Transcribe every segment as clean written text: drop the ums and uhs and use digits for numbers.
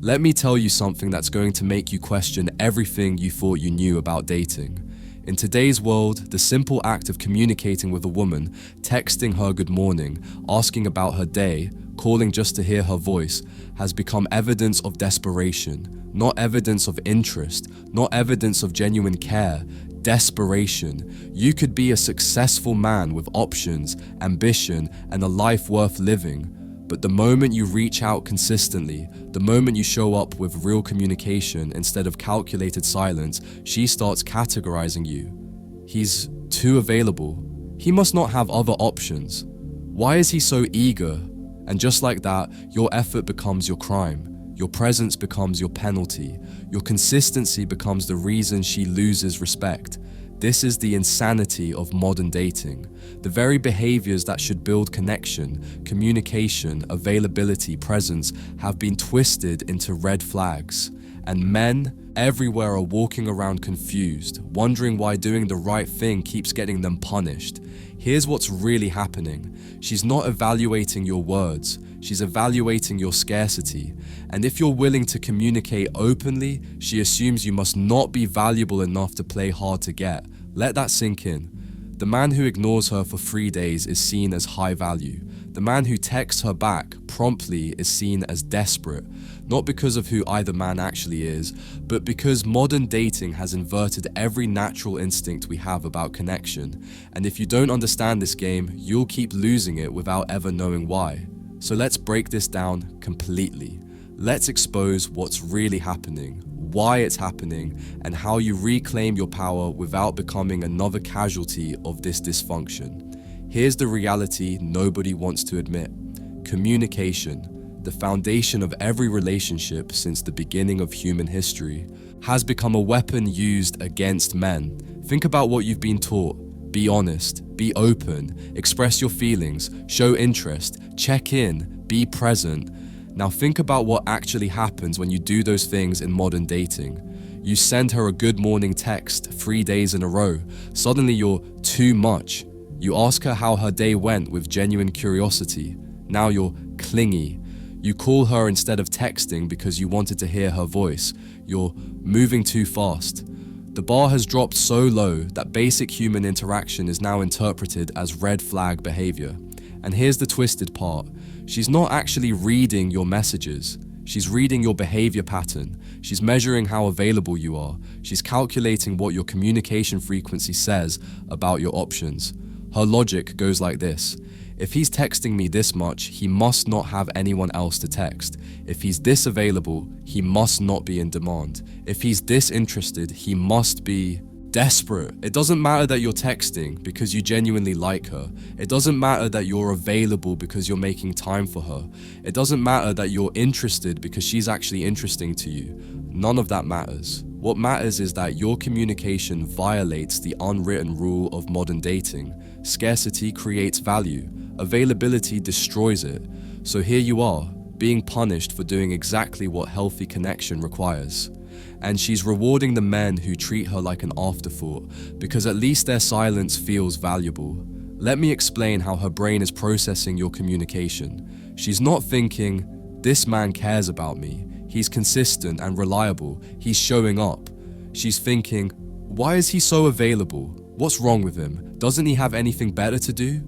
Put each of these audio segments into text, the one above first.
Let me tell you something that's going to make you question everything you thought you knew about dating. In today's world, the simple act of communicating with a woman, texting her good morning, asking about her day, calling just to hear her voice, has become evidence of desperation, not evidence of interest, not evidence of genuine care. Desperation. You could be a successful man with options, ambition, and a life worth living. But the moment you reach out consistently, the moment you show up with real communication instead of calculated silence, she starts categorizing you. He's too available. He must not have other options. Why is he so eager? And just like that, your effort becomes your crime. Your presence becomes your penalty. Your consistency becomes the reason she loses respect. This is the insanity of modern dating. The very behaviors that should build connection, communication, availability, presence have been twisted into red flags. And men everywhere are walking around confused, wondering why doing the right thing keeps getting them punished. Here's what's really happening. She's not evaluating your words. She's evaluating your scarcity. And if you're willing to communicate openly, she assumes you must not be valuable enough to play hard to get. Let that sink in. The man who ignores her for 3 days is seen as high value. The man who texts her back promptly is seen as desperate, not because of who either man actually is, but because modern dating has inverted every natural instinct we have about connection. And if you don't understand this game, you'll keep losing it without ever knowing why. So let's break this down completely. Let's expose what's really happening, why it's happening, and how you reclaim your power without becoming another casualty of this dysfunction. Here's the reality nobody wants to admit. Communication, the foundation of every relationship since the beginning of human history, has become a weapon used against men. Think about what you've been taught. Be honest, be open, express your feelings, show interest, check in, be present. Now think about what actually happens when you do those things in modern dating. You send her a good morning text 3 days in a row. Suddenly you're too much. You ask her how her day went with genuine curiosity. Now you're clingy. You call her instead of texting because you wanted to hear her voice. You're moving too fast. The bar has dropped so low that basic human interaction is now interpreted as red flag behavior. And here's the twisted part. She's not actually reading your messages. She's reading your behavior pattern. She's measuring how available you are. She's calculating what your communication frequency says about your options. Her logic goes like this. If he's texting me this much, he must not have anyone else to text. If he's this available, he must not be in demand. If he's this interested, he must be desperate. It doesn't matter that you're texting because you genuinely like her. It doesn't matter that you're available because you're making time for her. It doesn't matter that you're interested because she's actually interesting to you. None of that matters. What matters is that your communication violates the unwritten rule of modern dating. Scarcity creates value. Availability destroys it. So here you are, being punished for doing exactly what healthy connection requires. And she's rewarding the men who treat her like an afterthought, because at least their silence feels valuable. Let me explain how her brain is processing your communication. She's not thinking, this man cares about me. He's consistent and reliable. He's showing up. She's thinking, why is he so available? What's wrong with him? Doesn't he have anything better to do?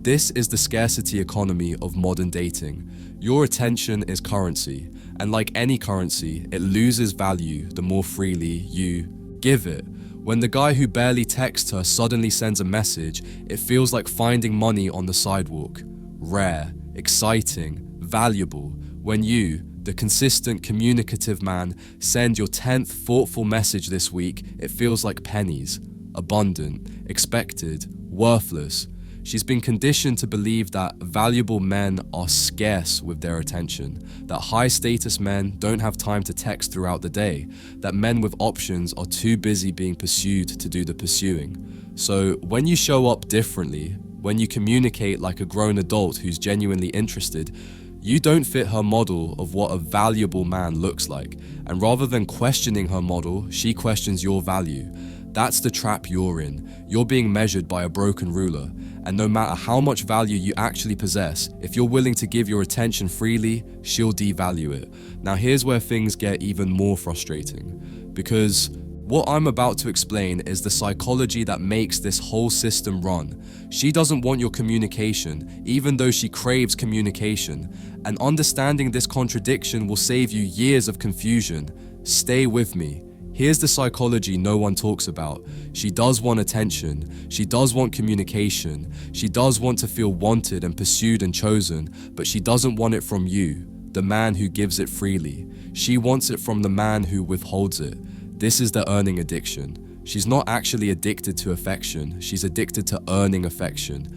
This is the scarcity economy of modern dating. Your attention is currency, and like any currency, it loses value the more freely you give it. When the guy who barely texts her suddenly sends a message, it feels like finding money on the sidewalk. Rare, exciting, valuable. When you, the consistent, communicative man, send your 10th thoughtful message this week, it feels like pennies. Abundant, expected, worthless. She's been conditioned to believe that valuable men are scarce with their attention, that high-status men don't have time to text throughout the day, that men with options are too busy being pursued to do the pursuing. So when you show up differently, when you communicate like a grown adult who's genuinely interested, you don't fit her model of what a valuable man looks like. And rather than questioning her model, she questions your value. That's the trap you're in. You're being measured by a broken ruler. And no matter how much value you actually possess, if you're willing to give your attention freely, she'll devalue it. Now here's where things get even more frustrating. Because what I'm about to explain is the psychology that makes this whole system run. She doesn't want your communication, even though she craves communication. And understanding this contradiction will save you years of confusion. Stay with me. Here's the psychology no one talks about. She does want attention. She does want communication. She does want to feel wanted and pursued and chosen, but she doesn't want it from you, the man who gives it freely. She wants it from the man who withholds it. This is the earning addiction. She's not actually addicted to affection. She's addicted to earning affection.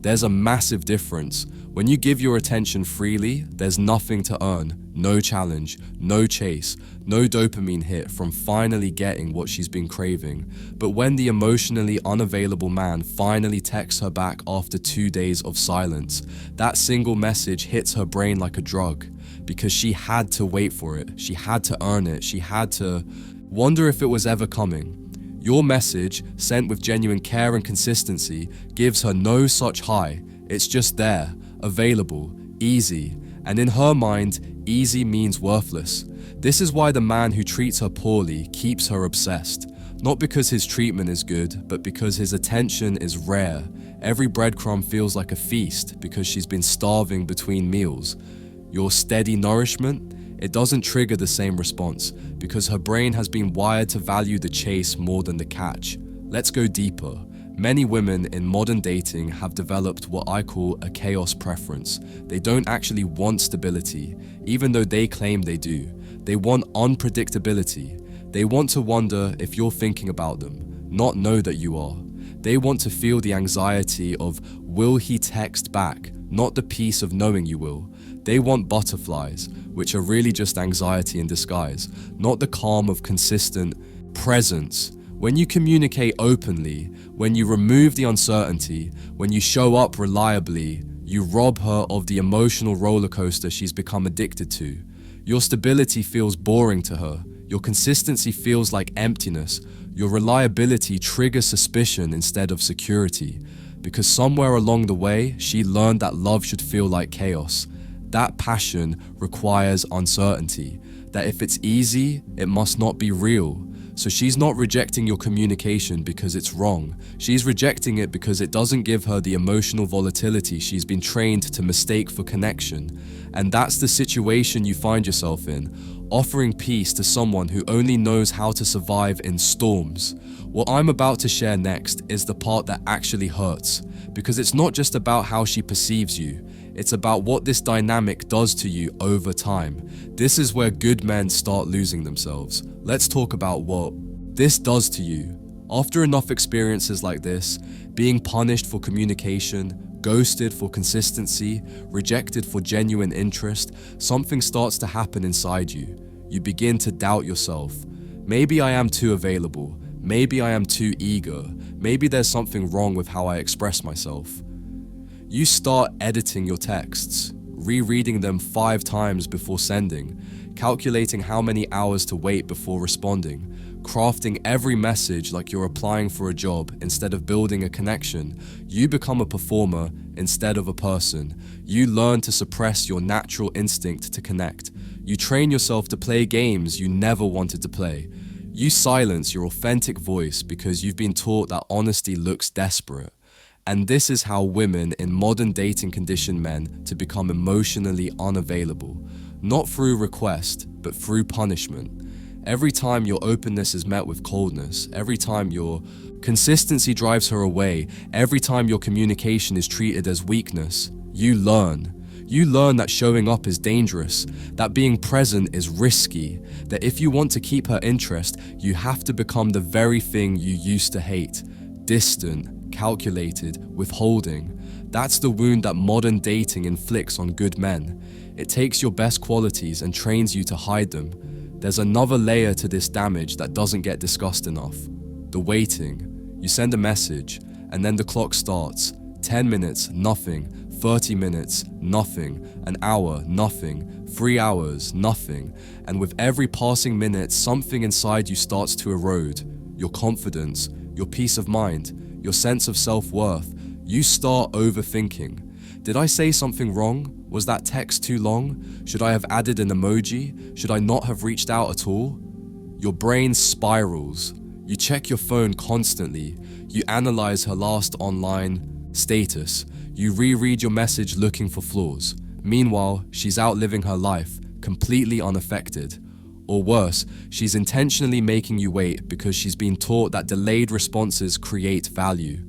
There's a massive difference. When you give your attention freely, there's nothing to earn. No challenge, no chase, no dopamine hit from finally getting what she's been craving. But when the emotionally unavailable man finally texts her back after 2 days of silence, that single message hits her brain like a drug. Because she had to wait for it. She had to earn it. She had to wonder if it was ever coming. Your message, sent with genuine care and consistency, gives her no such high. It's just there, available, easy. And in her mind, easy means worthless. This is why the man who treats her poorly keeps her obsessed. Not because his treatment is good, but because his attention is rare. Every breadcrumb feels like a feast because she's been starving between meals. Your steady nourishment, it doesn't trigger the same response because her brain has been wired to value the chase more than the catch. Let's go deeper. Many women in modern dating have developed what I call a chaos preference. They don't actually want stability, even though they claim they do. They want unpredictability. They want to wonder if you're thinking about them, not know that you are. They want to feel the anxiety of, will he text back, not the peace of knowing you will. They want butterflies, which are really just anxiety in disguise, not the calm of consistent presence. When you communicate openly, when you remove the uncertainty, when you show up reliably, you rob her of the emotional roller coaster she's become addicted to. Your stability feels boring to her. Your consistency feels like emptiness. Your reliability triggers suspicion instead of security. Because somewhere along the way, she learned that love should feel like chaos. That passion requires uncertainty. That if it's easy, it must not be real. So she's not rejecting your communication because it's wrong. She's rejecting it because it doesn't give her the emotional volatility she's been trained to mistake for connection. And that's the situation you find yourself in, offering peace to someone who only knows how to survive in storms. What I'm about to share next is the part that actually hurts, because it's not just about how she perceives you, it's about what this dynamic does to you over time. This is where good men start losing themselves. Let's talk about what this does to you. After enough experiences like this, being punished for communication, ghosted for consistency, rejected for genuine interest, something starts to happen inside you. You begin to doubt yourself. Maybe I am too available. Maybe I am too eager. Maybe there's something wrong with how I express myself. You start editing your texts, rereading them 5 times before sending, calculating how many hours to wait before responding, crafting every message like you're applying for a job instead of building a connection. You become a performer instead of a person. You learn to suppress your natural instinct to connect. You train yourself to play games you never wanted to play. You silence your authentic voice because you've been taught that honesty looks desperate. And this is how women in modern dating condition men to become emotionally unavailable, not through request, but through punishment. Every time your openness is met with coldness, every time your consistency drives her away, every time your communication is treated as weakness, you learn. You learn that showing up is dangerous, that being present is risky, that if you want to keep her interest, you have to become the very thing you used to hate, distant, calculated, withholding. That's the wound that modern dating inflicts on good men. It takes your best qualities and trains you to hide them. There's another layer to this damage that doesn't get discussed enough. The waiting. You send a message, and then the clock starts. 10 minutes, nothing. 30 minutes, nothing. An hour, nothing. 3 hours, nothing. And with every passing minute, something inside you starts to erode. your confidence, your peace of mind, your sense of self-worth, you start overthinking. Did I say something wrong? Was that text too long? Should I have added an emoji? Should I not have reached out at all? Your brain spirals. You check your phone constantly. You analyze her last online status. You reread your message looking for flaws. Meanwhile, she's out living her life, completely unaffected. Or worse, she's intentionally making you wait because she's been taught that delayed responses create value.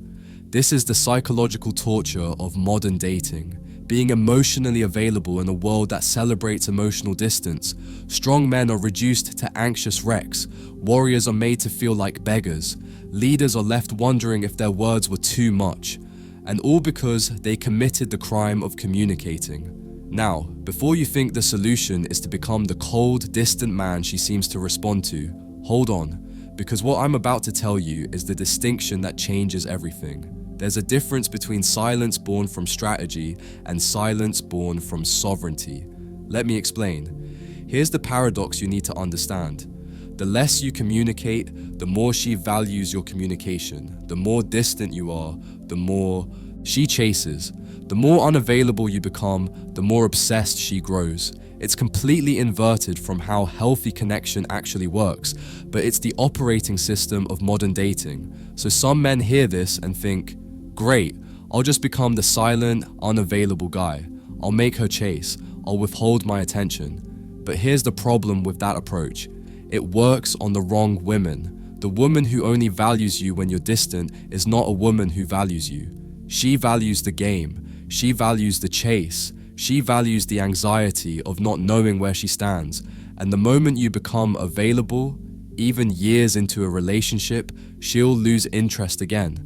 This is the psychological torture of modern dating. Being emotionally available in a world that celebrates emotional distance, strong men are reduced to anxious wrecks, warriors are made to feel like beggars, leaders are left wondering if their words were too much, and all because they committed the crime of communicating. Now, before you think the solution is to become the cold, distant man she seems to respond to, hold on, because what I'm about to tell you is the distinction that changes everything. There's a difference between silence born from strategy and silence born from sovereignty. Let me explain. Here's the paradox you need to understand. The less you communicate, the more she values your communication. The more distant you are, the more she chases. The more unavailable you become, the more obsessed she grows. It's completely inverted from how healthy connection actually works, but it's the operating system of modern dating. So some men hear this and think, great, I'll just become the silent, unavailable guy. I'll make her chase. I'll withhold my attention. But here's the problem with that approach. It works on the wrong women. The woman who only values you when you're distant is not a woman who values you. She values the game. She values the chase. She values the anxiety of not knowing where she stands. And the moment you become available, even years into a relationship, she'll lose interest again.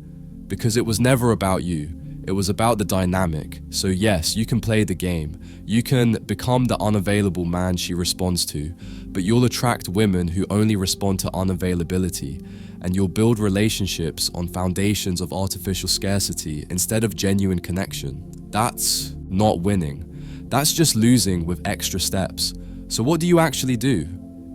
Because it was never about you. It was about the dynamic. So yes, you can play the game. You can become the unavailable man she responds to, but you'll attract women who only respond to unavailability, and you'll build relationships on foundations of artificial scarcity instead of genuine connection. That's not winning. That's just losing with extra steps. So what do you actually do?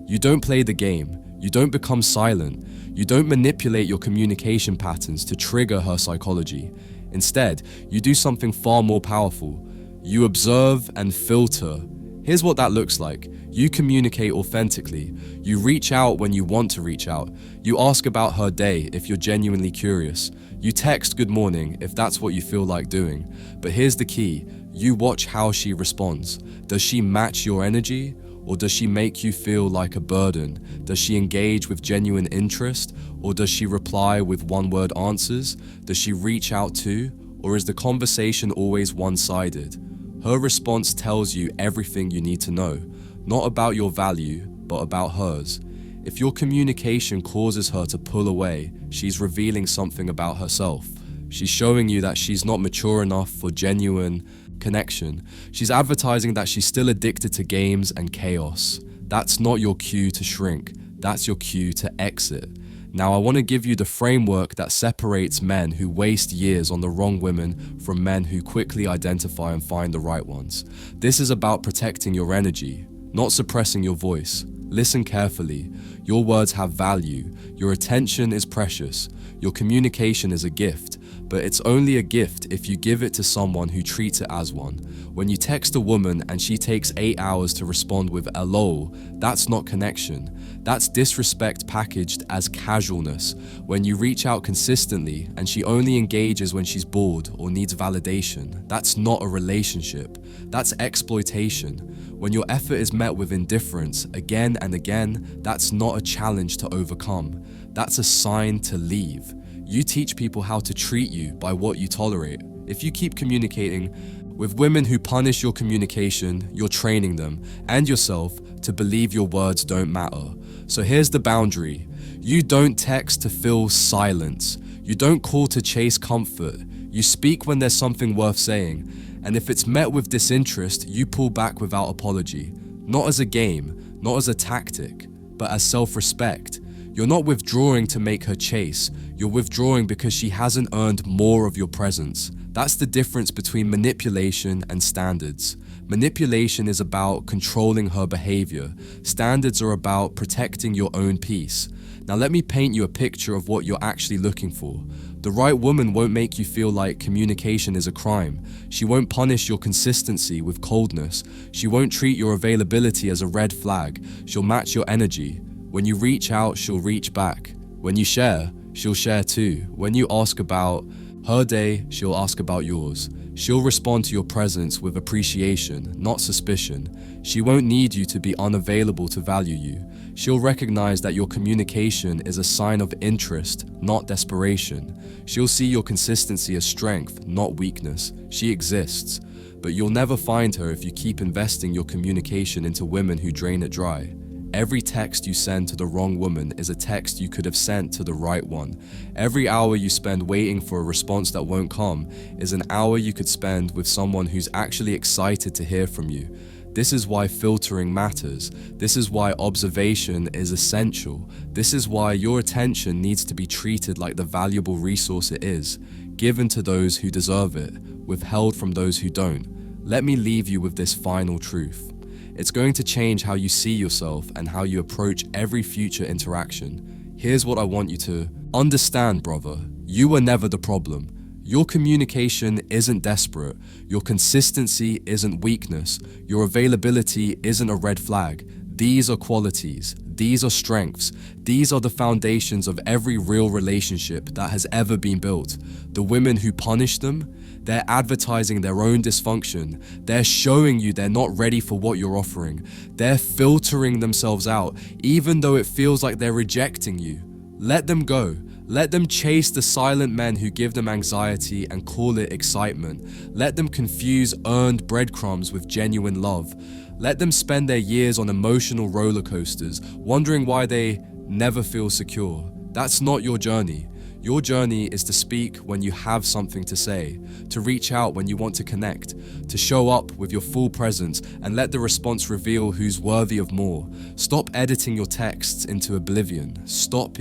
You don't play the game. You don't become silent. You don't manipulate your communication patterns to trigger her psychology. Instead, you do something far more powerful. You observe and filter. Here's what that looks like. You communicate authentically. You reach out when you want to reach out. You ask about her day if you're genuinely curious. You text good morning if that's what you feel like doing. But here's the key. You watch how she responds. Does she match your energy? Or does she make you feel like a burden? Does she engage with genuine interest? Or does she reply with one-word answers? Does she reach out too? Or is the conversation always one-sided? Her response tells you everything you need to know, not about your value, but about hers. If your communication causes her to pull away, she's revealing something about herself. She's showing you that she's not mature enough for genuine connection. She's advertising that she's still addicted to games and chaos. That's not your cue to shrink. That's your cue to exit. Now, I want to give you the framework that separates men who waste years on the wrong women from men who quickly identify and find the right ones. This is about protecting your energy, not suppressing your voice. Listen carefully. Your words have value. Your attention is precious. Your communication is a gift. But it's only a gift if you give it to someone who treats it as one. When you text a woman and she takes 8 hours to respond with a lol, that's not connection. That's disrespect packaged as casualness. When you reach out consistently and she only engages when she's bored or needs validation, that's not a relationship. That's exploitation. When your effort is met with indifference again and again, that's not a challenge to overcome. That's a sign to leave. You teach people how to treat you by what you tolerate. If you keep communicating with women who punish your communication, you're training them and yourself to believe your words don't matter. So here's the boundary. You don't text to fill silence. You don't call to chase comfort. You speak when there's something worth saying. And if it's met with disinterest, you pull back without apology. Not as a game, not as a tactic, but as self-respect. You're not withdrawing to make her chase. You're withdrawing because she hasn't earned more of your presence. That's the difference between manipulation and standards. Manipulation is about controlling her behavior. Standards are about protecting your own peace. Now let me paint you a picture of what you're actually looking for. The right woman won't make you feel like communication is a crime. She won't punish your consistency with coldness. She won't treat your availability as a red flag. She'll match your energy. When you reach out, she'll reach back. When you share, she'll share too. When you ask about her day, she'll ask about yours. She'll respond to your presence with appreciation, not suspicion. She won't need you to be unavailable to value you. She'll recognize that your communication is a sign of interest, not desperation. She'll see your consistency as strength, not weakness. She exists. But you'll never find her if you keep investing your communication into women who drain it dry. Every text you send to the wrong woman is a text you could have sent to the right one. Every hour you spend waiting for a response that won't come is an hour you could spend with someone who's actually excited to hear from you. This is why filtering matters. This is why observation is essential. This is why your attention needs to be treated like the valuable resource it is, given to those who deserve it, withheld from those who don't. Let me leave you with this final truth. It's going to change how you see yourself and how you approach every future interaction. Here's what I want you to understand, brother. You were never the problem. Your communication isn't desperate. Your consistency isn't weakness. Your availability isn't a red flag. These are qualities. These are strengths. These are the foundations of every real relationship that has ever been built. The women who punish them, they're advertising their own dysfunction. They're showing you they're not ready for what you're offering. They're filtering themselves out, even though it feels like they're rejecting you. Let them go. Let them chase the silent men who give them anxiety and call it excitement. Let them confuse earned breadcrumbs with genuine love. Let them spend their years on emotional roller coasters, wondering why they never feel secure. That's not your journey. Your journey is to speak when you have something to say, to reach out when you want to connect, to show up with your full presence and let the response reveal who's worthy of more. Stop editing your texts into oblivion. Stop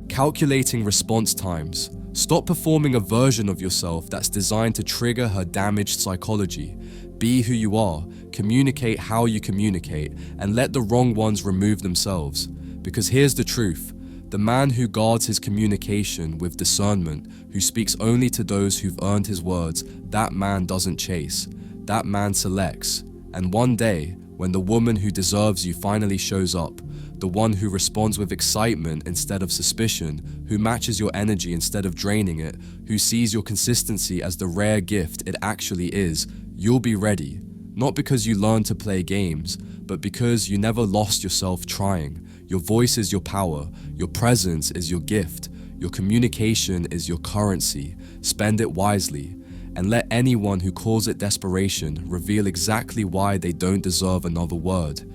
calculating response times. Stop performing a version of yourself that's designed to trigger her damaged psychology. Be who you are, communicate how you communicate, and let the wrong ones remove themselves. Because here's the truth. The man who guards his communication with discernment, who speaks only to those who've earned his words, that man doesn't chase. That man selects. And one day, when the woman who deserves you finally shows up, the one who responds with excitement instead of suspicion, who matches your energy instead of draining it, who sees your consistency as the rare gift it actually is, you'll be ready. Not because you learned to play games, but because you never lost yourself trying. Your voice is your power, your presence is your gift, your communication is your currency. Spend it wisely, and let anyone who calls it desperation reveal exactly why they don't deserve another word.